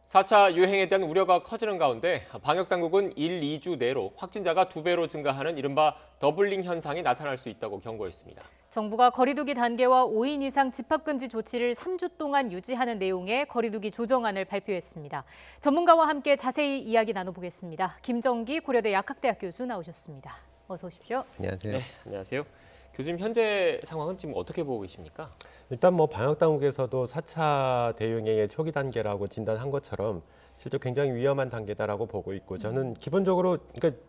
4차 유행에 대한 우려가 커지는 가운데 방역당국은 1, 2주 내로 확진자가 2배로 증가하는 이른바 더블링 현상이 나타날 수 있다고 경고했습니다. 정부가 거리두기 단계와 5인 이상 집합금지 조치를 3주 동안 유지하는 내용의 거리두기 조정안을 발표했습니다. 전문가와 함께 자세히 이야기 나눠보겠습니다. 김정기 고려대 약학대학 교수 나오셨습니다. 어서 오십시오. 안녕하세요. 네, 안녕하세요. 교수님, 현재 상황은 지금 어떻게 보고 계십니까? 일단 방역 당국에서도 4차 대유행의 초기 단계라고 진단한 것처럼 실제 굉장히 위험한 단계다라고 보고 있고, 저는 기본적으로 그러니까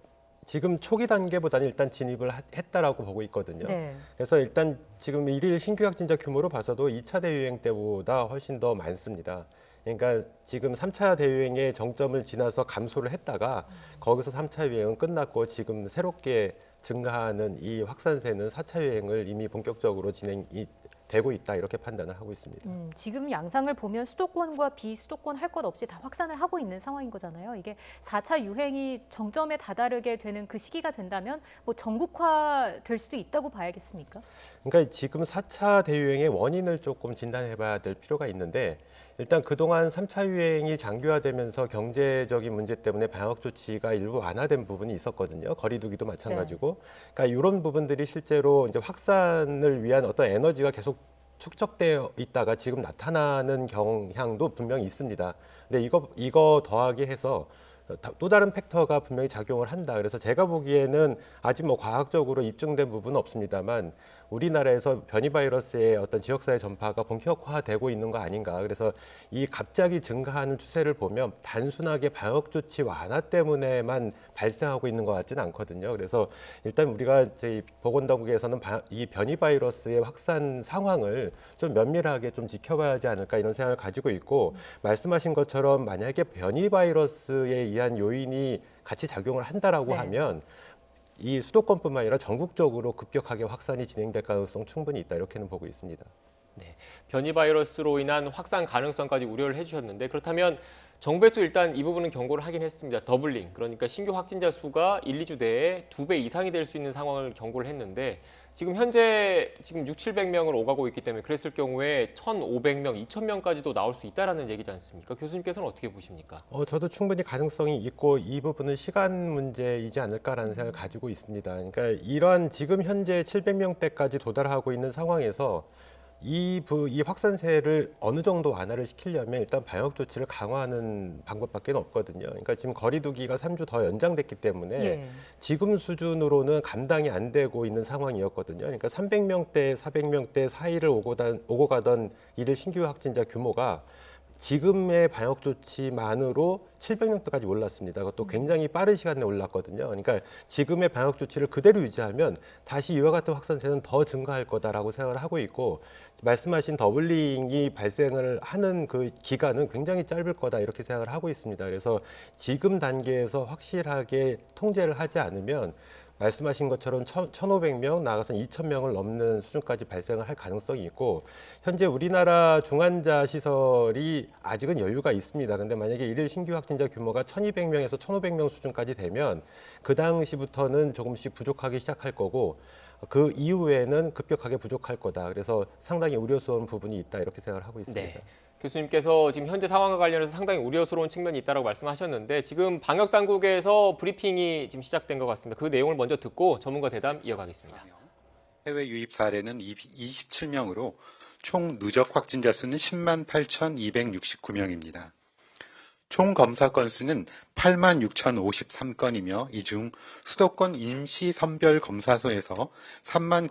지금 초기 단계보다는 일단 진입을 했다라고 보고 있거든요. 네. 그래서 일단 지금 일일 신규 확진자 규모로 봐서도 2차 대유행 때보다 훨씬 더 많습니다. 그러니까 지금 3차 대유행의 정점을 지나서 감소를 했다가 거기서 3차 유행은 끝났고 지금 새롭게 증가하는 이 확산세는 4차 유행을 이미 본격적으로 진행이 되고 있다, 이렇게 판단을 하고 있습니다. 지금 양상을 보면 수도권과 비수도권 할 것 없이 다 확산을 하고 있는 상황인 거잖아요. 이게 4차 유행이 정점에 다다르게 되는 그 시기가 된다면 전국화 될 수도 있다고 봐야겠습니까? 그러니까 지금 4차 대유행의 원인을 조금 진단해 봐야 될 필요가 있는데, 일단 그동안 3차 유행이 장기화되면서 경제적인 문제 때문에 방역 조치가 일부 완화된 부분이 있었거든요. 거리두기도 마찬가지고. 그러니까 이런 부분들이 실제로 이제 확산을 위한 어떤 에너지가 계속 축적되어 있다가 지금 나타나는 경향도 분명히 있습니다. 근데 이거 더하게 해서 또 다른 팩터가 분명히 작용을 한다. 그래서 제가 보기에는 아직 과학적으로 입증된 부분은 없습니다만, 우리나라에서 변이 바이러스의 어떤 지역사회 전파가 본격화되고 있는 거 아닌가. 그래서 이 갑자기 증가하는 추세를 보면 단순하게 방역 조치 완화 때문에만 발생하고 있는 것 같지는 않거든요. 그래서 일단 우리가 저희 보건당국에서는 이 변이 바이러스의 확산 상황을 좀 면밀하게 좀 지켜봐야 하지 않을까, 이런 생각을 가지고 있고, 말씀하신 것처럼 만약에 변이 바이러스에 의한 요인이 같이 작용을 한다라고 하면 이 수도권뿐만 아니라 전국적으로 급격하게 확산이 진행될 가능성 충분히 있다, 이렇게는 보고 있습니다. 네, 변이 바이러스로 인한 확산 가능성까지 우려를 해주셨는데, 그렇다면 정부에서 일단 이 부분은 경고를 하긴 했습니다. 더블링, 그러니까 신규 확진자 수가 1, 2주 내에 2배 이상이 될 수 있는 상황을 경고를 했는데, 지금 현재 6, 700명을 오가고 있기 때문에 그랬을 경우에 1,500명, 2,000명까지도 나올 수 있다라는 얘기지 않습니까? 교수님께서는 어떻게 보십니까? 저도 충분히 가능성이 있고, 이 부분은 시간 문제이지 않을까라는 생각을 가지고 있습니다. 그러니까 이러한 지금 현재 700명대까지 도달하고 있는 상황에서 이 확산세를 어느 정도 완화를 시키려면 일단 방역 조치를 강화하는 방법밖에 없거든요. 그러니까 지금 거리두기가 3주 더 연장됐기 때문에 지금 수준으로는 감당이 안 되고 있는 상황이었거든요. 그러니까 300명대, 400명대 사이를 오고 가던 일일 신규 확진자 규모가 지금의 방역 조치만으로 700명대까지 올랐습니다. 그것도 굉장히 빠른 시간에 올랐거든요. 그러니까 지금의 방역 조치를 그대로 유지하면 다시 이와 같은 확산세는 더 증가할 거다라고 생각을 하고 있고, 말씀하신 더블링이 발생을 하는 그 기간은 굉장히 짧을 거다, 이렇게 생각을 하고 있습니다. 그래서 지금 단계에서 확실하게 통제를 하지 않으면 말씀하신 것처럼 1,500명, 나아가서는 2,000명을 넘는 수준까지 발생을 할 가능성이 있고, 현재 우리나라 중환자 시설이 아직은 여유가 있습니다. 근데 만약에 일일 신규 확진자 규모가 1,200명에서 1,500명 수준까지 되면 그 당시부터는 조금씩 부족하기 시작할 거고, 그 이후에는 급격하게 부족할 거다. 그래서 상당히 우려스러운 부분이 있다, 이렇게 생각을 하고 있습니다. 네. 교수님께서 지금 현재 상황과 관련해서 상당히 우려스러운 측면이 있다고 말씀하셨는데, 지금 방역 당국에서 브리핑이 지금 시작된 것 같습니다. 그 내용을 먼저 듣고 전문가 대담 이어가겠습니다. 해외 유입 사례는 27명으로 총 누적 확진자 수는 10만 8,269명입니다. 총 검사 건수는 8만 6,053건이며 이 중 수도권 임시선별검사소에서 3만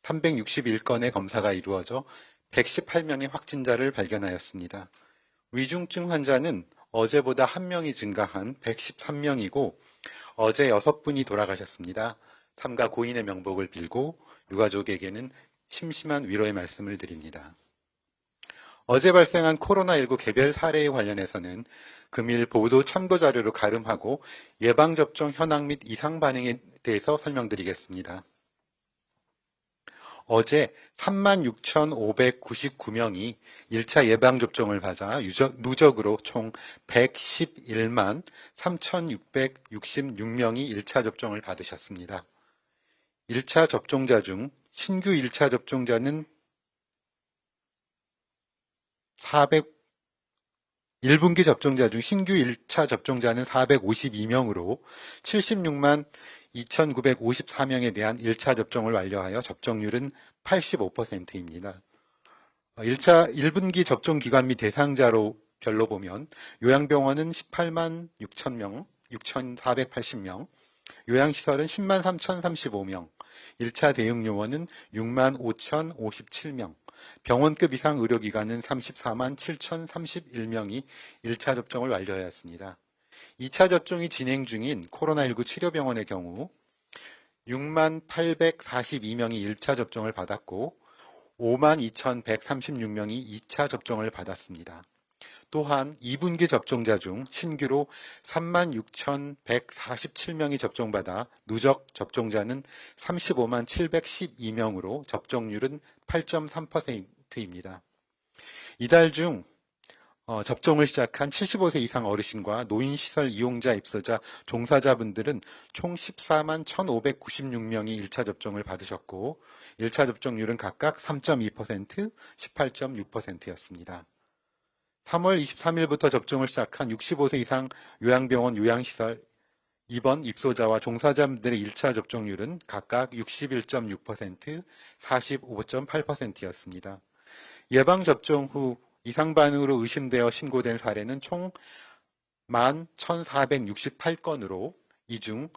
9,361건의 검사가 이루어져 118명의 확진자를 발견하였습니다. 위중증 환자는 어제보다 1명이 증가한 113명이고 어제 6분이 돌아가셨습니다. 삼가 고인의 명복을 빌고 유가족에게는 심심한 위로의 말씀을 드립니다. 어제 발생한 코로나19 개별 사례에 관련해서는 금일 보도 참고 자료로 가름하고 예방접종 현황 및 이상 반응에 대해서 설명드리겠습니다. 어제 36,599명이 1차 예방접종을 받아 누적으로 총 111만 3,666명이 1차 접종을 받으셨습니다. 1차 접종자 중 신규 1차 접종자는 1분기 접종자 중 신규 1차 접종자는 452명으로 76만 2,954명에 대한 1차 접종을 완료하여 접종률은 85%입니다. 1분기 접종 기관 및 대상자로 별로 보면 요양병원은 18만 6,000명, 6,480명, 요양시설은 10만 3,035명, 1차 대응요원은 6만 5,057명, 병원급 이상 의료기관은 34만 7,031명이 1차 접종을 완료하였습니다. 2차 접종이 진행 중인 코로나19 치료병원의 경우 6만 842명이 1차 접종을 받았고 5만 2,136명이 2차 접종을 받았습니다. 또한 2분기 접종자 중 신규로 3만 6,147명이 접종받아 누적 접종자는 35만 712명으로 접종률은 8.3%입니다. 이달 중 접종을 시작한 75세 이상 어르신과 노인시설 이용자 입소자 종사자분들은 총 14만 1,596명이 1차 접종을 받으셨고 1차 접종률은 각각 3.2%, 18.6%였습니다. 3월 23일부터 접종을 시작한 65세 이상 요양병원 요양시설 입원 입소자와 종사자분들의 1차 접종률은 각각 61.6%, 45.8%였습니다. 예방접종 후 이상 반응으로 의심되어 신고된 사례는 총 11,468건으로 이 중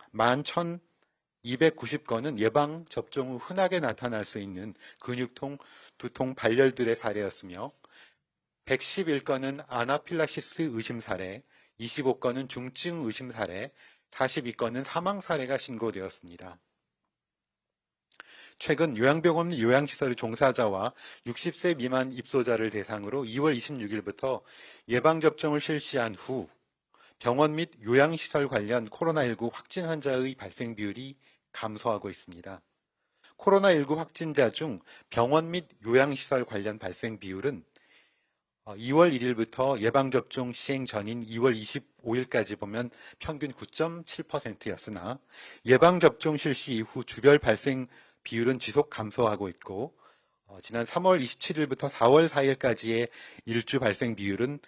11,290건은 예방접종 후 흔하게 나타날 수 있는 근육통, 두통, 발열들의 사례였으며 111건은 아나필락시스 의심 사례, 25건은 중증 의심 사례, 42건은 사망 사례가 신고되었습니다. 최근 요양병원 및 요양시설의 종사자와 60세 미만 입소자를 대상으로 2월 26일부터 예방접종을 실시한 후 병원 및 요양시설 관련 코로나19 확진 환자의 발생 비율이 감소하고 있습니다. 코로나19 확진자 중 병원 및 요양시설 관련 발생 비율은 2월 1일부터 예방접종 시행 전인 2월 25일까지 보면 평균 9.7%였으나 예방접종 실시 이후 주별 발생 비율은 지속 감소하고 있고 지난 3월 27일부터 4월 4일까지의 일주 발생 비율은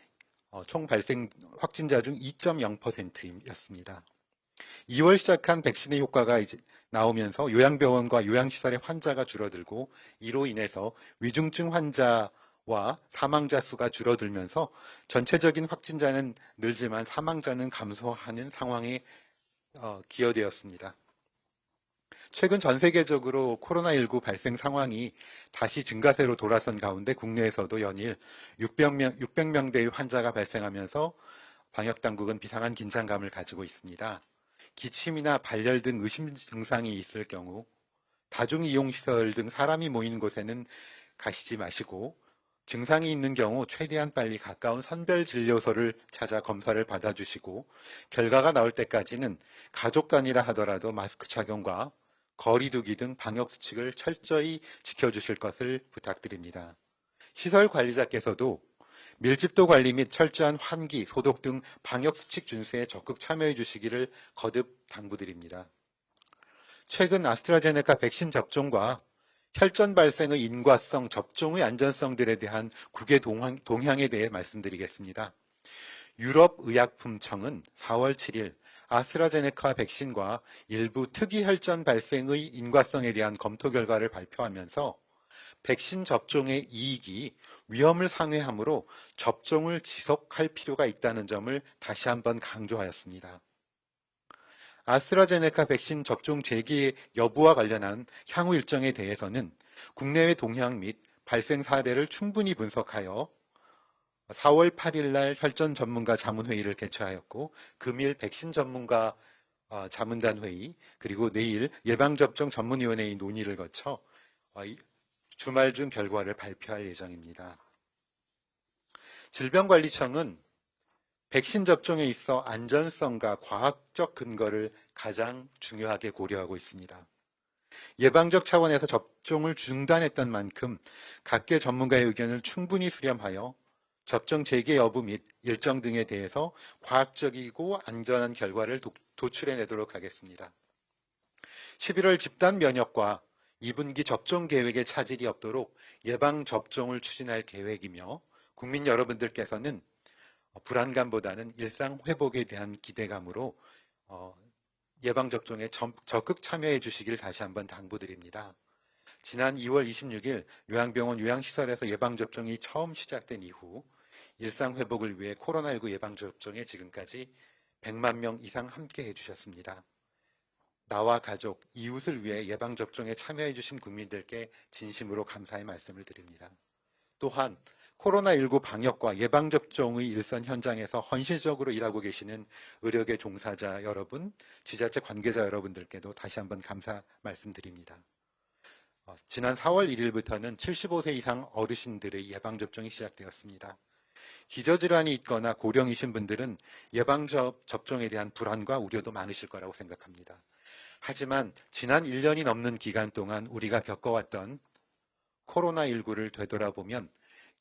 총 발생 확진자 중 2.0%였습니다. 2월 시작한 백신의 효과가 이제 나오면서 요양병원과 요양시설의 환자가 줄어들고 이로 인해서 위중증 환자와 사망자 수가 줄어들면서 전체적인 확진자는 늘지만 사망자는 감소하는 상황에 기여되었습니다. 최근 전 세계적으로 코로나19 발생 상황이 다시 증가세로 돌아선 가운데 국내에서도 연일 600명대의 환자가 발생하면서 방역당국은 비상한 긴장감을 가지고 있습니다. 기침이나 발열 등 의심 증상이 있을 경우 다중이용시설 등 사람이 모이는 곳에는 가시지 마시고 증상이 있는 경우 최대한 빨리 가까운 선별진료소를 찾아 검사를 받아주시고 결과가 나올 때까지는 가족 단위라 하더라도 마스크 착용과 거리두기 등 방역수칙을 철저히 지켜주실 것을 부탁드립니다. 시설 관리자께서도 밀집도 관리 및 철저한 환기, 소독 등 방역수칙 준수에 적극 참여해 주시기를 거듭 당부드립니다. 최근 아스트라제네카 백신 접종과 혈전 발생의 인과성, 접종의 안전성들에 대한 국외 동향에 대해 말씀드리겠습니다. 유럽의약품청은 4월 7일 아스트라제네카 백신과 일부 특이 혈전 발생의 인과성에 대한 검토 결과를 발표하면서 백신 접종의 이익이 위험을 상회하므로 접종을 지속할 필요가 있다는 점을 다시 한번 강조하였습니다. 아스트라제네카 백신 접종 재개 여부와 관련한 향후 일정에 대해서는 국내외 동향 및 발생 사례를 충분히 분석하여 4월 8일 날 혈전 전문가 자문회의를 개최하였고 금일 백신 전문가 자문단 회의 그리고 내일 예방접종 전문위원회의 논의를 거쳐 주말 중 결과를 발표할 예정입니다. 질병관리청은 백신 접종에 있어 안전성과 과학적 근거를 가장 중요하게 고려하고 있습니다. 예방적 차원에서 접종을 중단했던 만큼 각계 전문가의 의견을 충분히 수렴하여 접종 재개 여부 및 일정 등에 대해서 과학적이고 안전한 결과를 도출해내도록 하겠습니다. 11월 집단 면역과 2분기 접종 계획에 차질이 없도록 예방접종을 추진할 계획이며 국민 여러분들께서는 불안감보다는 일상 회복에 대한 기대감으로 예방접종에 적극 참여해 주시길 다시 한번 당부드립니다. 지난 2월 26일 요양병원 요양시설에서 예방접종이 처음 시작된 이후 일상 회복을 위해 코로나19 예방접종에 지금까지 100만 명 이상 함께 해주셨습니다. 나와 가족, 이웃을 위해 예방접종에 참여해 주신 국민들께 진심으로 감사의 말씀을 드립니다. 또한 코로나19 방역과 예방접종의 일선 현장에서 헌신적으로 일하고 계시는 의료계 종사자 여러분, 지자체 관계자 여러분들께도 다시 한번 감사 말씀드립니다. 지난 4월 1일부터는 75세 이상 어르신들의 예방접종이 시작되었습니다. 기저질환이 있거나 고령이신 분들은 예방접종에 대한 불안과 우려도 많으실 거라고 생각합니다. 하지만 지난 1년이 넘는 기간 동안 우리가 겪어왔던 코로나19를 되돌아보면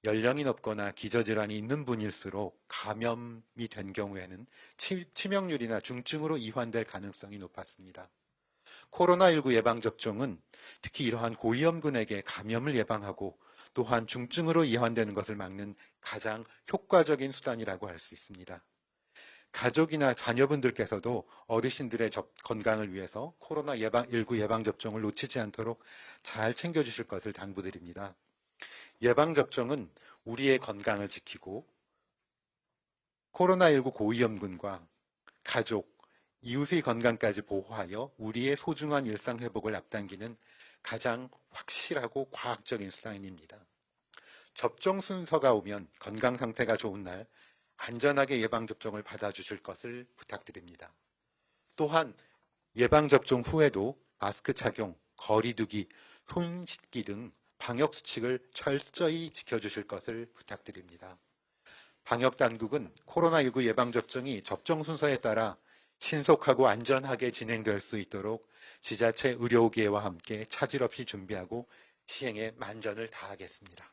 연령이 높거나 기저질환이 있는 분일수록 감염이 된 경우에는 치명률이나 중증으로 이환될 가능성이 높았습니다. 코로나19 예방접종은 특히 이러한 고위험군에게 감염을 예방하고 또한 중증으로 이환되는 것을 막는 가장 효과적인 수단이라고 할 수 있습니다. 가족이나 자녀분들께서도 어르신들의 건강을 위해서 코로나19 예방접종을 놓치지 않도록 잘 챙겨주실 것을 당부드립니다. 예방접종은 우리의 건강을 지키고 코로나19 고위험군과 가족, 이웃의 건강까지 보호하여 우리의 소중한 일상 회복을 앞당기는 가장 확실하고 과학적인 수단입니다. 접종 순서가 오면 건강 상태가 좋은 날 안전하게 예방접종을 받아주실 것을 부탁드립니다. 또한 예방접종 후에도 마스크 착용, 거리 두기, 손 씻기 등 방역 수칙을 철저히 지켜주실 것을 부탁드립니다. 방역당국은 코로나19 예방접종이 접종 순서에 따라 신속하고 안전하게 진행될 수 있도록 지자체 의료계와 함께 차질 없이 준비하고 시행에 만전을 다하겠습니다.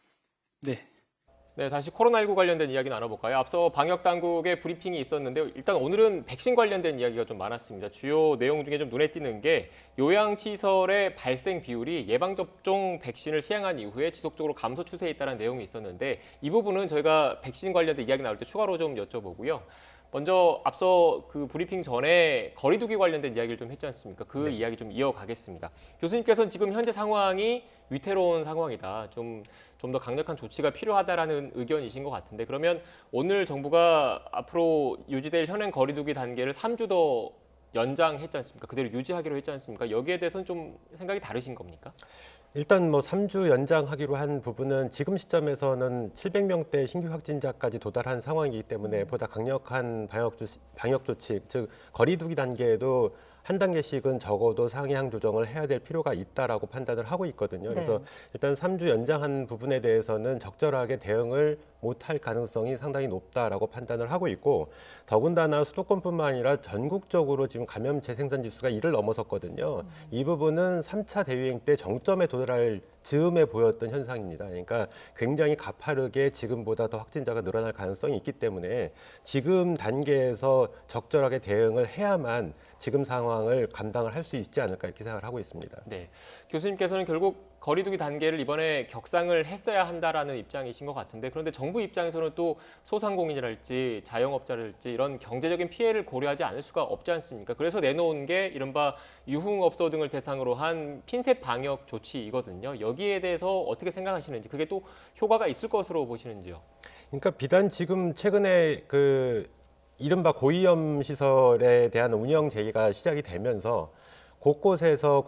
네, 다시 코로나19 관련된 이야기 나눠볼까요? 앞서 방역당국의 브리핑이 있었는데요. 일단 오늘은 백신 관련된 이야기가 좀 많았습니다. 주요 내용 중에 좀 눈에 띄는 게 요양시설의 발생 비율이 예방접종 백신을 시행한 이후에 지속적으로 감소 추세에 있다는 내용이 있었는데 이 부분은 저희가 백신 관련된 이야기 나올 때 추가로 좀 여쭤보고요. 먼저 앞서 그 브리핑 전에 거리 두기 관련된 이야기를 좀 했지 않습니까? 그 이야기 좀 이어가겠습니다. 교수님께서는 지금 현재 상황이 위태로운 상황이다. 좀 더 강력한 조치가 필요하다라는 의견이신 것 같은데 그러면 오늘 정부가 앞으로 유지될 현행 거리 두기 단계를 3주 더 연장했지 않습니까? 그대로 유지하기로 했지 않습니까? 여기에 대해서는 좀 생각이 다르신 겁니까? 일단 3주 연장하기로 한 부분은 지금 시점에서는 700명대 신규 확진자까지 도달한 상황이기 때문에 보다 강력한 방역 조치, 즉 거리 두기 단계에도 한 단계씩은 적어도 상향 조정을 해야 될 필요가 있다라고 판단을 하고 있거든요. 그래서 일단 3주 연장한 부분에 대해서는 적절하게 대응을 못할 가능성이 상당히 높다라고 판단을 하고 있고 더군다나 수도권뿐만 아니라 전국적으로 지금 감염 재생산 지수가 1을 넘어섰거든요. 이 부분은 3차 대유행 때 정점에 도달할 즈음에 보였던 현상입니다. 그러니까 굉장히 가파르게 지금보다 더 확진자가 늘어날 가능성이 있기 때문에 지금 단계에서 적절하게 대응을 해야만 지금 상황을 감당을 할 수 있지 않을까 이렇게 생각을 하고 있습니다. 네, 교수님께서는 결국 거리두기 단계를 이번에 격상을 했어야 한다라는 입장이신 것 같은데 그런데 정부 입장에서는 또 소상공인이랄지 자영업자랄지 이런 경제적인 피해를 고려하지 않을 수가 없지 않습니까? 그래서 내놓은 게 이른바 유흥업소 등을 대상으로 한 핀셋 방역 조치이거든요. 여기에 대해서 어떻게 생각하시는지 그게 또 효과가 있을 것으로 보시는지요? 그러니까 비단 지금 최근에 이른바 고위험 시설에 대한 운영 제의가 시작이 되면서 곳곳에서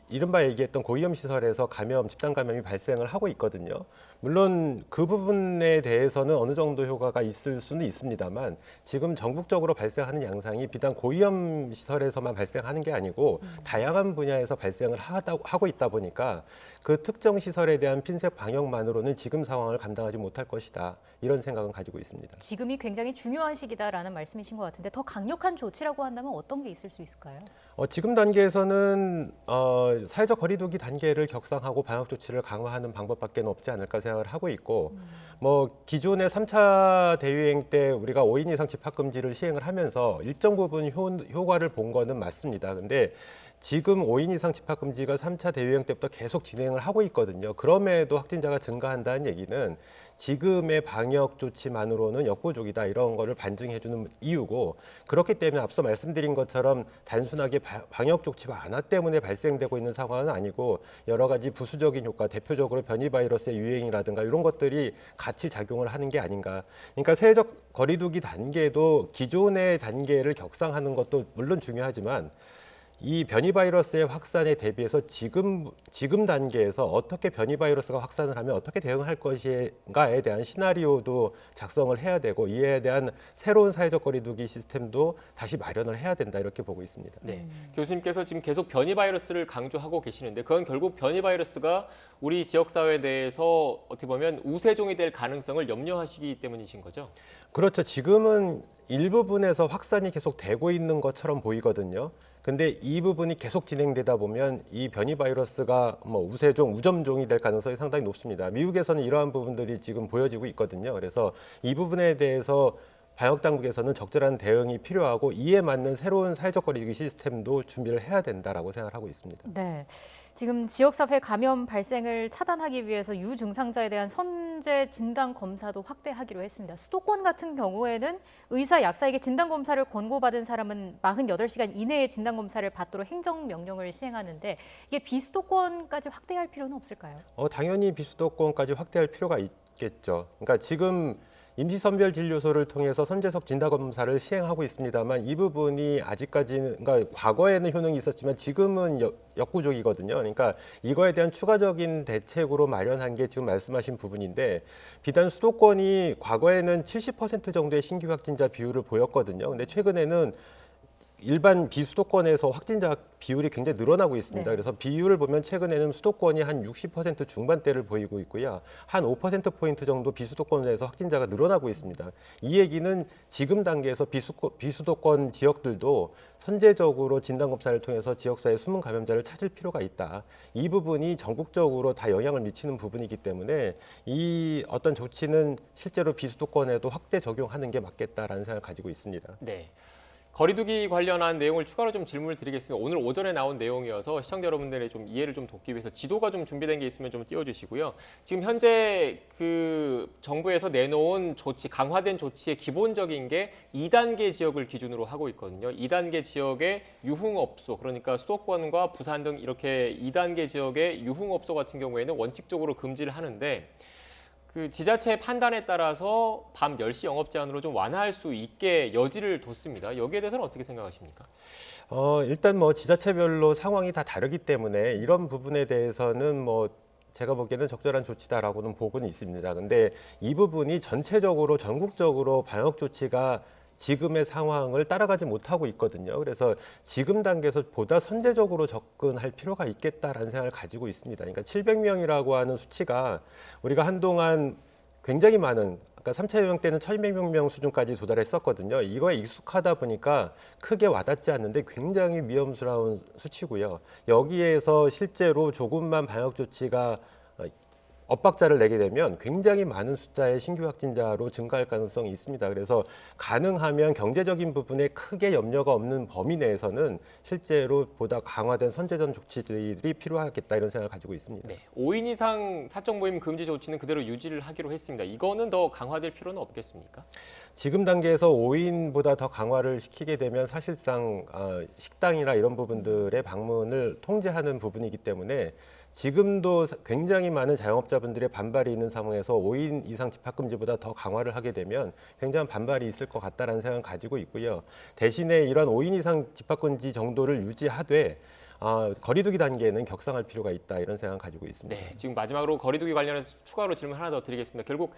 이른바 얘기했던 고위험 시설에서 집단 감염이 발생을 하고 있거든요. 물론 그 부분에 대해서는 어느 정도 효과가 있을 수는 있습니다만 지금 전국적으로 발생하는 양상이 비단 고위험 시설에서만 발생하는 게 아니고 다양한 분야에서 발생을 하고 있다 보니까 그 특정 시설에 대한 핀셋 방역만으로는 지금 상황을 감당하지 못할 것이다. 이런 생각은 가지고 있습니다. 지금이 굉장히 중요한 시기다라는 말씀이신 것 같은데 더 강력한 조치라고 한다면 어떤 게 있을 수 있을까요? 지금 단계에서는 사회적 거리두기 단계를 격상하고 방역 조치를 강화하는 방법밖에 없지 않을까 생각을 하고 있고 기존의 3차 대유행 때 우리가 5인 이상 집합 금지를 시행을 하면서 일정 부분 효과를 본 거는 맞습니다. 근데 지금 5인 이상 집합 금지가 3차 대유행 때부터 계속 진행을 하고 있거든요. 그럼에도 확진자가 증가한다는 얘기는 지금의 방역 조치만으로는 역부족이다 이런 거를 반증해 주는 이유고, 그렇기 때문에 앞서 말씀드린 것처럼 단순하게 방역 조치 완화 때문에 발생되고 있는 상황은 아니고 여러 가지 부수적인 효과, 대표적으로 변이 바이러스의 유행이라든가 이런 것들이 같이 작용을 하는 게 아닌가. 그러니까 사회적 거리두기 단계도 기존의 단계를 격상하는 것도 물론 중요하지만 이 변이 바이러스의 확산에 대비해서 지금 단계에서 어떻게 변이 바이러스가 확산을 하면 어떻게 대응할 것인가에 대한 시나리오도 작성을 해야 되고, 이에 대한 새로운 사회적 거리두기 시스템도 다시 마련을 해야 된다 이렇게 보고 있습니다. 네. 교수님께서 지금 계속 변이 바이러스를 강조하고 계시는데 그건 결국 변이 바이러스가 우리 지역사회 내에서 어떻게 보면 우세종이 될 가능성을 염려하시기 때문이신 거죠? 그렇죠. 지금은 일부분에서 확산이 계속 되고 있는 것처럼 보이거든요. 근데 이 부분이 계속 진행되다 보면 이 변이 바이러스가 뭐 우세종, 우점종이 될 가능성이 상당히 높습니다. 미국에서는 이러한 부분들이 지금 보여지고 있거든요. 그래서 이 부분에 대해서 방역 당국에서는 적절한 대응이 필요하고 이에 맞는 새로운 사회적 거리두기 시스템도 준비를 해야 된다라고 생각을 하고 있습니다. 네, 지금 지역사회 감염 발생을 차단하기 위해서 유증상자에 대한 선제 진단 검사도 확대하기로 했습니다. 수도권 같은 경우에는 의사, 약사에게 진단 검사를 권고받은 사람은 48시간 이내에 진단 검사를 받도록 행정명령을 시행하는데 이게 비수도권까지 확대할 필요는 없을까요? 당연히 비수도권까지 확대할 필요가 있겠죠. 그러니까 지금 임시선별진료소를 통해서 선제적 진단검사를 시행하고 있습니다만 이 부분이 아직까지는, 그러니까 과거에는 효능이 있었지만 지금은 역부족이거든요. 그러니까 이거에 대한 추가적인 대책으로 마련한 게 지금 말씀하신 부분인데, 비단 수도권이 과거에는 70% 정도의 신규 확진자 비율을 보였거든요. 근데 최근에는 일반 비수도권에서 확진자 비율이 굉장히 늘어나고 있습니다. 네. 그래서 비율을 보면 최근에는 수도권이 한 60% 중반대를 보이고 있고요. 한 5%포인트 정도 비수도권에서 확진자가 늘어나고 있습니다. 이 얘기는 지금 단계에서 비수도권 지역들도 선제적으로 진단검사를 통해서 지역사회 숨은 감염자를 찾을 필요가 있다. 이 부분이 전국적으로 다 영향을 미치는 부분이기 때문에 이 어떤 조치는 실제로 비수도권에도 확대 적용하는 게 맞겠다라는 생각을 가지고 있습니다. 네. 거리두기 관련한 내용을 추가로 좀 질문을 드리겠습니다. 오늘 오전에 나온 내용이어서 시청자 여러분들의 좀 이해를 좀 돕기 위해서 지도가 좀 준비된 게 있으면 좀 띄워주시고요. 지금 현재 그 정부에서 내놓은 조치, 강화된 조치의 기본적인 게 2단계 지역을 기준으로 하고 있거든요. 2단계 지역의 유흥업소, 그러니까 수도권과 부산 등 이렇게 2단계 지역의 유흥업소 같은 경우에는 원칙적으로 금지를 하는데, 그 지자체 판단에 따라서 밤 10시 영업 제한으로 좀 완화할 수 있게 여지를 뒀습니다. 여기에 대해서는 어떻게 생각하십니까? 일단 뭐 지자체별로 상황이 다 다르기 때문에 이런 부분에 대해서는 뭐 제가 보기에는 적절한 조치다라고는 보고는 있습니다. 근데 이 부분이 전체적으로 전국적으로 방역 조치가 지금의 상황을 따라가지 못하고 있거든요. 그래서 지금 단계에서 보다 선제적으로 접근할 필요가 있겠다라는 생각을 가지고 있습니다. 그러니까 700명이라고 하는 수치가 우리가 한동안 굉장히 많은, 아까 3차 유행 때는 1,200명 수준까지 도달했었거든요. 이거에 익숙하다 보니까 크게 와닿지 않는데 굉장히 위험스러운 수치고요. 여기에서 실제로 조금만 방역 조치가 엇박자를 내게 되면 굉장히 많은 숫자의 신규 확진자로 증가할 가능성이 있습니다. 그래서 가능하면 경제적인 부분에 크게 염려가 없는 범위 내에서는 실제로 보다 강화된 선제전 조치들이 필요하겠다 이런 생각을 가지고 있습니다. 네, 5인 이상 사적 모임 금지 조치는 그대로 유지를 하기로 했습니다. 이거는 더 강화될 필요는 없겠습니까? 지금 단계에서 5인보다 더 강화를 시키게 되면 사실상 식당이나 이런 부분들의 방문을 통제하는 부분이기 때문에 지금도 굉장히 많은 자영업자분들의 반발이 있는 상황에서 5인 이상 집합금지보다 더 강화를 하게 되면 굉장한 반발이 있을 것 같다라는 생각을 가지고 있고요. 대신에 이런 5인 이상 집합금지 정도를 유지하되 거리두기 단계는 격상할 필요가 있다 이런 생각을 가지고 있습니다. 네, 지금 마지막으로 거리두기 관련해서 추가로 질문 하나 더 드리겠습니다. 결국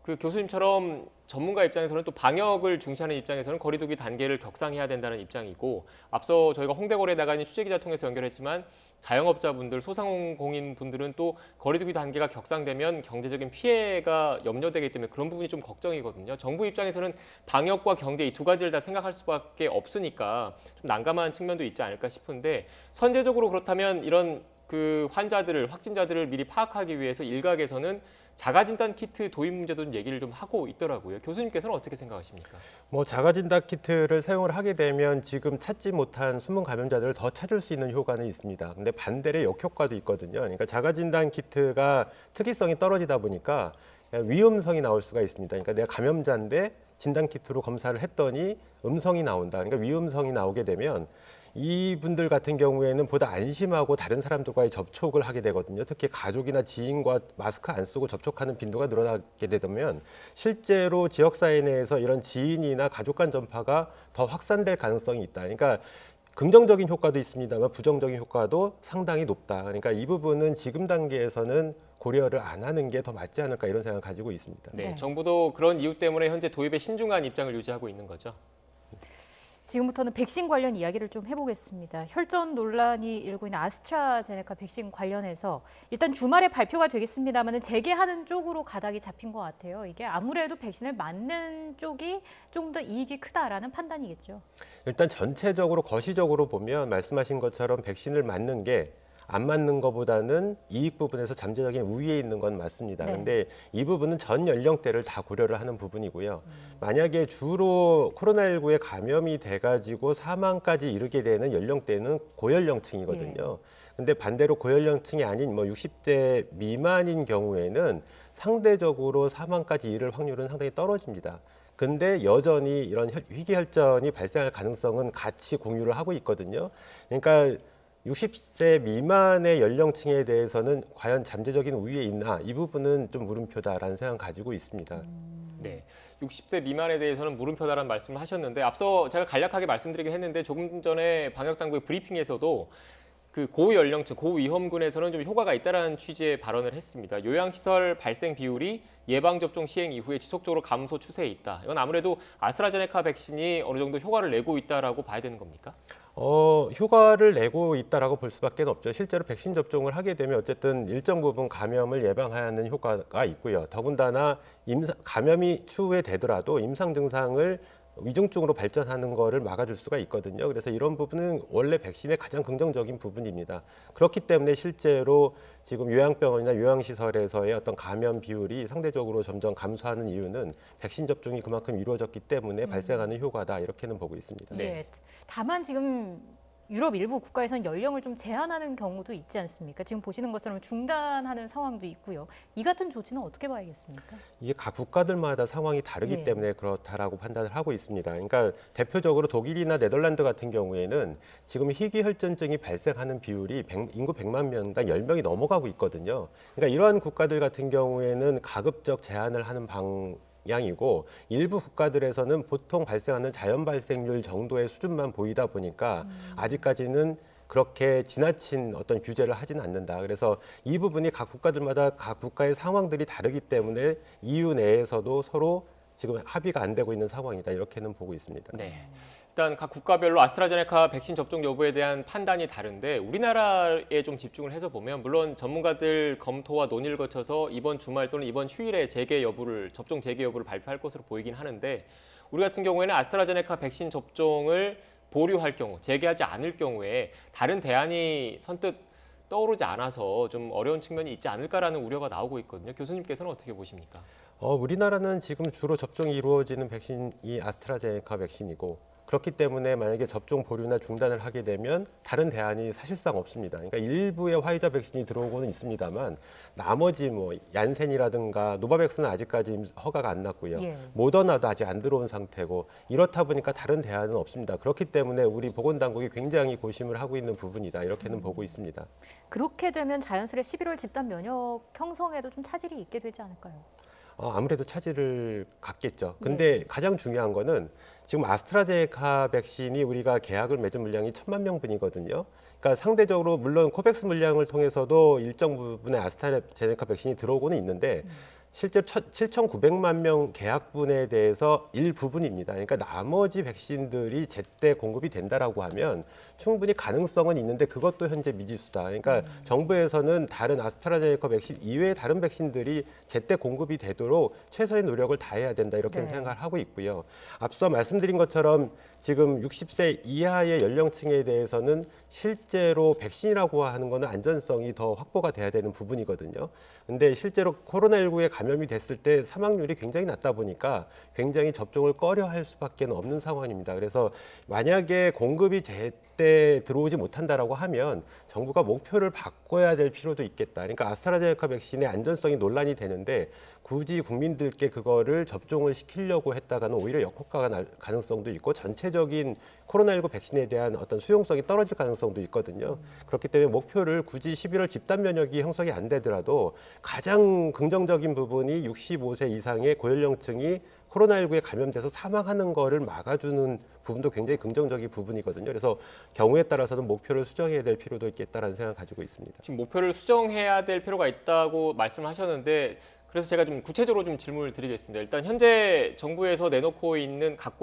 그 교수님처럼 전문가 입장에서는 또 방역을 중시하는 입장에서는 거리두기 단계를 격상해야 된다는 입장이고, 앞서 저희가 홍대골에 나가 있는 취재기자 통해서 연결했지만 자영업자분들, 소상공인분들은 또 거리두기 단계가 격상되면 경제적인 피해가 염려되기 때문에 그런 부분이 좀 걱정이거든요. 정부 입장에서는 방역과 경제 이 두 가지를 다 생각할 수밖에 없으니까 좀 난감한 측면도 있지 않을까 싶은데, 선제적으로 그렇다면 이런 그 환자들을, 확진자들을 미리 파악하기 위해서 일각에서는 자가진단 키트 도입 문제도 좀 얘기를 좀 하고 있더라고요. 교수님께서는 어떻게 생각하십니까? 뭐 자가진단 키트를 사용을 하게 되면 지금 찾지 못한 숨은 감염자들을 더 찾을 수 있는 효과는 있습니다. 근데 반대로 역효과도 있거든요. 그러니까 자가진단 키트가 특이성이 떨어지다 보니까 위험성이 나올 수가 있습니다. 그러니까 내가 감염자인데 진단 키트로 검사를 했더니 음성이 나온다. 그러니까 위험성이 나오게 되면 이분들 같은 경우에는 보다 안심하고 다른 사람들과의 접촉을 하게 되거든요. 특히 가족이나 지인과 마스크 안 쓰고 접촉하는 빈도가 늘어나게 되면 실제로 지역사회 내에서 이런 지인이나 가족 간 전파가 더 확산될 가능성이 있다. 그러니까 긍정적인 효과도 있습니다만 부정적인 효과도 상당히 높다. 그러니까 이 부분은 지금 단계에서는 고려를 안 하는 게 더 맞지 않을까 이런 생각을 가지고 있습니다. 네, 네. 정부도 그런 이유 때문에 현재 도입에 신중한 입장을 유지하고 있는 거죠. 지금부터는 백신 관련 이야기를 좀 해보겠습니다. 혈전 논란이 일고 있는 아스트라제네카 백신 관련해서 일단 주말에 발표가 되겠습니다만 재개하는 쪽으로 가닥이 잡힌 것 같아요. 이게 아무래도 백신을 맞는 쪽이 좀 더 이익이 크다라는 판단이겠죠. 일단 전체적으로 거시적으로 보면 말씀하신 것처럼 백신을 맞는 게 안 맞는 것보다는 이익 부분에서 잠재적인 우위에 있는 건 맞습니다. 네. 근데 이 부분은 전 연령대를 다 고려를 하는 부분이고요. 만약에 주로 코로나19에 감염이 돼가지고 사망까지 이르게 되는 연령대는 고연령층이거든요. 근데 반대로 고연령층이 아닌 뭐 60대 미만인 경우에는 상대적으로 사망까지 이를 확률은 상당히 떨어집니다. 근데 여전히 이런 희귀혈전이 발생할 가능성은 같이 공유를 하고 있거든요. 그러니까 60세 미만의 연령층에 대해서는 과연 잠재적인 우위에 있나 이 부분은 좀 물음표다라는 생각 가지고 있습니다. 네, 60세 미만에 대해서는 물음표다라는 말씀을 하셨는데 앞서 제가 간략하게 말씀드리긴 했는데 조금 전에 방역당국의 브리핑에서도 그 고연령층, 고위험군에서는 좀 효과가 있다라는 취지의 발언을 했습니다. 요양시설 발생 비율이 예방접종 시행 이후에 지속적으로 감소 추세에 있다. 이건 아무래도 아스트라제네카 백신이 어느 정도 효과를 내고 있다라고 봐야 되는 겁니까? 효과를 내고 있다라고 볼 수밖에 없죠. 실제로 백신 접종을 하게 되면 어쨌든 일정 부분 감염을 예방하는 효과가 있고요. 더군다나 감염이 추후에 되더라도 임상 증상을 위중증으로 발전하는 거를 막아줄 수가 있거든요. 그래서 이런 부분은 원래 백신의 가장 긍정적인 부분입니다. 그렇기 때문에 실제로 지금 요양병원이나 요양시설에서의 어떤 감염 비율이 상대적으로 점점 감소하는 이유는 백신 접종이 그만큼 이루어졌기 때문에 발생하는 효과다 이렇게는 보고 있습니다. 네. 네. 다만 지금 유럽 일부 국가에서는 연령을 좀 제한하는 경우도 있지 않습니까? 지금 보시는 것처럼 중단하는 상황도 있고요. 이 같은 조치는 어떻게 봐야겠습니까? 이게 각 국가들마다 상황이 다르기 네. 때문에 그렇다라고 판단을 하고 있습니다. 그러니까 대표적으로 독일이나 네덜란드 같은 경우에는 지금 희귀혈전증이 발생하는 비율이 인구 100만 명당 10명이 넘어가고 있거든요. 그러니까 이러한 국가들 같은 경우에는 가급적 제한을 하는 양이고 일부 국가들에서는 보통 발생하는 자연 발생률 정도의 수준만 보이다 보니까 아직까지는 그렇게 지나친 어떤 규제를 하지는 않는다. 그래서 이 부분이 각 국가들마다 각 국가의 상황들이 다르기 때문에 EU 내에서도 서로 지금 합의가 안 되고 있는 상황이다. 이렇게는 보고 있습니다. 네. 일단 각 국가별로 아스트라제네카 백신 접종 여부에 대한 판단이 다른데 우리나라에 좀 집중을 해서 보면 물론 전문가들 검토와 논의를 거쳐서 이번 주말 또는 이번 휴일에 접종 재개 여부를 발표할 것으로 보이긴 하는데 우리 같은 경우에는 아스트라제네카 백신 접종을 보류할 경우, 재개하지 않을 경우에 다른 대안이 선뜻 떠오르지 않아서 좀 어려운 측면이 있지 않을까라는 우려가 나오고 있거든요. 교수님께서는 어떻게 보십니까? 우리나라는 지금 주로 접종이 이루어지는 백신이 아스트라제네카 백신이고 그렇기 때문에 만약에 접종 보류나 중단을 하게 되면 다른 대안이 사실상 없습니다. 그러니까 일부의 화이자 백신이 들어오고는 있습니다만 나머지 뭐 얀센이라든가 노바백스는 아직까지 허가가 안 났고요. 예. 모더나도 아직 안 들어온 상태고 이렇다 보니까 다른 대안은 없습니다. 그렇기 때문에 우리 보건당국이 굉장히 고심을 하고 있는 부분이다. 이렇게는 보고 있습니다. 그렇게 되면 자연스레 11월 집단 면역 형성에도 좀 차질이 있게 되지 않을까요? 아무래도 차질을 갖겠죠. 근데 가장 중요한 거는 지금 아스트라제네카 백신이 우리가 계약을 맺은 물량이 1,000만 명분이거든요. 그러니까 상대적으로 물론 코백스 물량을 통해서도 일정 부분의 아스트라제네카 백신이 들어오고는 있는데 실제 7,900만 명 계약분에 대해서 일부분입니다. 그러니까 나머지 백신들이 제때 공급이 된다라고 하면 충분히 가능성은 있는데 그것도 현재 미지수다. 그러니까 정부에서는 다른 아스트라제네카 백신 이외의 다른 백신들이 제때 공급이 되도록 최선의 노력을 다해야 된다 이렇게 네. 생각을 하고 있고요. 앞서 말씀드린 것처럼 지금 60세 이하의 연령층에 대해서는 실제로 백신이라고 하는 거는 안전성이 더 확보가 돼야 되는 부분이거든요. 근데 실제로 코로나19에 감염이 됐을 때 사망률이 굉장히 낮다 보니까 굉장히 접종을 꺼려할 수밖에 없는 상황입니다. 그래서 만약에 공급이 제때 들어오지 못한다라고 하면 정부가 목표를 바꿔야 될 필요도 있겠다. 그러니까 아스트라제네카 백신의 안전성이 논란이 되는데 굳이 국민들께 그거를 접종을 시키려고 했다가는 오히려 역효과가 날 가능성도 있고 전체적인 코로나19 백신에 대한 어떤 수용성이 떨어질 가능성도 있거든요. 그렇기 때문에 목표를 굳이 11월 집단 면역이 형성이 안 되더라도 가장 긍정적인 부분이 65세 이상의 고연령층이 코로나19에 감염돼서 사망하는 거를 막아주는 부분도 굉장히 긍정적인 부분이거든요. 그래서 경우에 따라서는 목표를 수정해야 될 필요도 있겠다라는 생각을 가지고 있습니다. 지금 목표를 수정해야 될 필요가 있다고 말씀하셨는데 그래서 제가 좀 구체적으로 좀 질문을 드리겠습니다. 일단 현재 정부에서 갖고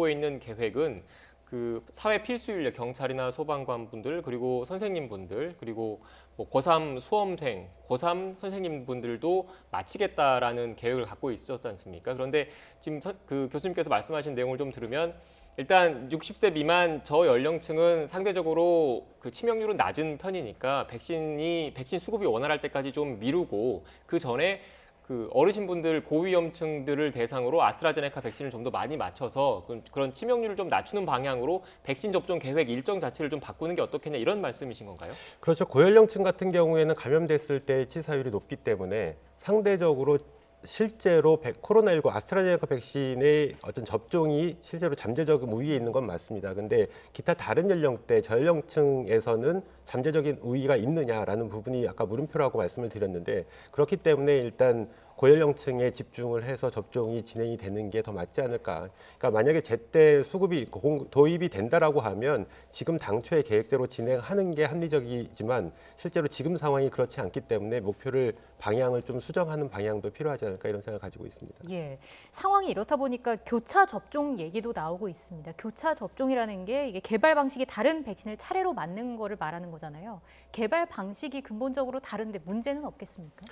있는 계획은 그 사회 필수 인력, 경찰이나 소방관 분들, 그리고 선생님 분들, 그리고 뭐 고3 수험생, 고3 선생님 분들도 마치겠다라는 계획을 갖고 있었지 않습니까? 그런데 지금 그 교수님께서 말씀하신 내용을 좀 들으면 일단 60세 미만 저연령층은 상대적으로 그 치명률은 낮은 편이니까 백신 수급이 원활할 때까지 좀 미루고 그 전에 그 어르신분들 고위험층들을 대상으로 아스트라제네카 백신을 좀 더 많이 맞춰서 그런 치명률을 좀 낮추는 방향으로 백신 접종 계획 일정 자체를 좀 바꾸는 게 어떻겠냐 이런 말씀이신 건가요? 그렇죠. 고연령층 같은 경우에는 감염됐을 때 치사율이 높기 때문에 상대적으로 실제로 코로나19 아스트라제네카 백신의 어떤 접종이 실제로 잠재적인 우위에 있는 건 맞습니다. 근데 기타 다른 연령대 저연령층에서는 잠재적인 우위가 있느냐라는 부분이 아까 물음표라고 말씀을 드렸는데 그렇기 때문에 일단 고연령층에 집중을 해서 접종이 진행이 되는 게 더 맞지 않을까. 그러니까 만약에 제때 수급이 도입이 된다라고 하면 지금 당초의 계획대로 진행하는 게 합리적이지만 실제로 지금 상황이 그렇지 않기 때문에 목표를 방향을 좀 수정하는 방향도 필요하지 않을까 이런 생각을 가지고 있습니다. 예, 상황이 이렇다 보니까 교차 접종 얘기도 나오고 있습니다. 교차 접종이라는 게 이게 개발 방식이 다른 백신을 차례로 맞는 거를 말하는 거잖아요. 개발 방식이 근본적으로 다른데 문제는 없겠습니까?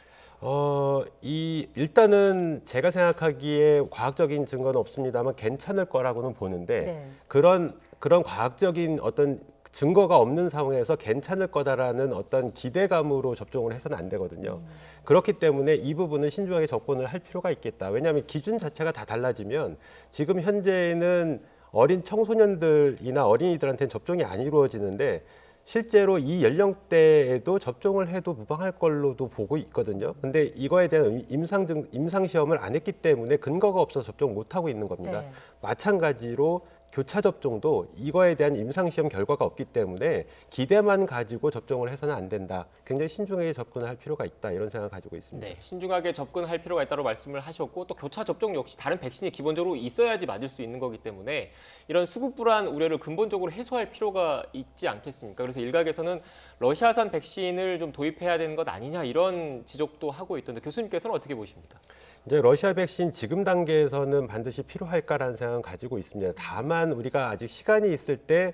일단은 제가 생각하기에 과학적인 증거는 없습니다만 괜찮을 거라고는 보는데 네. 그런 과학적인 어떤 증거가 없는 상황에서 괜찮을 거다라는 어떤 기대감으로 접종을 해서는 안 되거든요. 그렇기 때문에 이 부분은 신중하게 접근을 할 필요가 있겠다. 왜냐하면 기준 자체가 다 달라지면 지금 현재는 어린 청소년들이나 어린이들한테는 접종이 안 이루어지는데 실제로 이 연령대에도 접종을 해도 무방할 걸로도 보고 있거든요. 근데 이거에 대한 임상 시험을 안 했기 때문에 근거가 없어서 접종 못 하고 있는 겁니다. 네. 마찬가지로 교차 접종도 이거에 대한 임상 시험 결과가 없기 때문에 기대만 가지고 접종을 해서는 안 된다. 굉장히 신중하게 접근할 필요가 있다. 이런 생각을 가지고 있습니다. 네, 신중하게 접근할 필요가 있다고 말씀을 하셨고 또 교차 접종 역시 다른 백신이 기본적으로 있어야지 맞을 수 있는 거기 때문에 이런 수급 불안 우려를 근본적으로 해소할 필요가 있지 않겠습니까? 그래서 일각에서는 러시아산 백신을 좀 도입해야 되는 것 아니냐 이런 지적도 하고 있던데 교수님께서는 어떻게 보십니까? 이제 러시아 백신 지금 단계에서는 반드시 필요할까라는 생각을 가지고 있습니다. 다만 우리가 아직 시간이 있을 때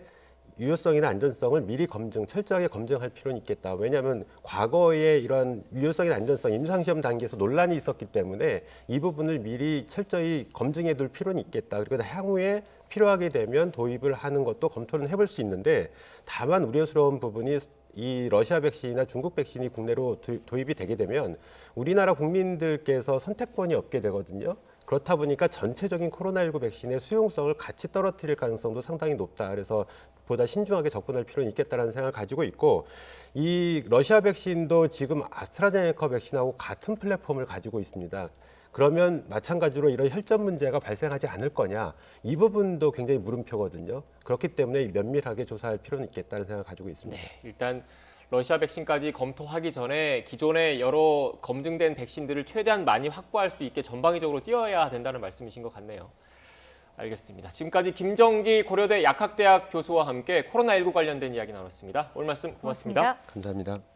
유효성이나 안전성을 미리 철저하게 검증할 필요는 있겠다. 왜냐하면 과거에 이런 유효성이나 안전성 임상시험 단계에서 논란이 있었기 때문에 이 부분을 미리 철저히 검증해 둘 필요는 있겠다. 그리고 향후에 필요하게 되면 도입을 하는 것도 검토는 해볼 수 있는데 다만 우려스러운 부분이 이 러시아 백신이나 중국 백신이 국내로 도입이 되게 되면 우리나라 국민들께서 선택권이 없게 되거든요. 그렇다 보니까 전체적인 코로나19 백신의 수용성을 같이 떨어뜨릴 가능성도 상당히 높다. 그래서 보다 신중하게 접근할 필요는 있겠다는 생각을 가지고 있고 이 러시아 백신도 지금 아스트라제네카 백신하고 같은 플랫폼을 가지고 있습니다. 그러면 마찬가지로 이런 혈전 문제가 발생하지 않을 거냐 이 부분도 굉장히 물음표거든요. 그렇기 때문에 면밀하게 조사할 필요는 있겠다는 생각을 가지고 있습니다. 네, 일단 러시아 백신까지 검토하기 전에 기존의 여러 검증된 백신들을 최대한 많이 확보할 수 있게 전방위적으로 뛰어야 된다는 말씀이신 것 같네요. 알겠습니다. 지금까지 김정기 고려대 약학대학 교수와 함께 코로나19 관련된 이야기 나눴습니다. 오늘 말씀 고맙습니다. 고맙습니다. 감사합니다.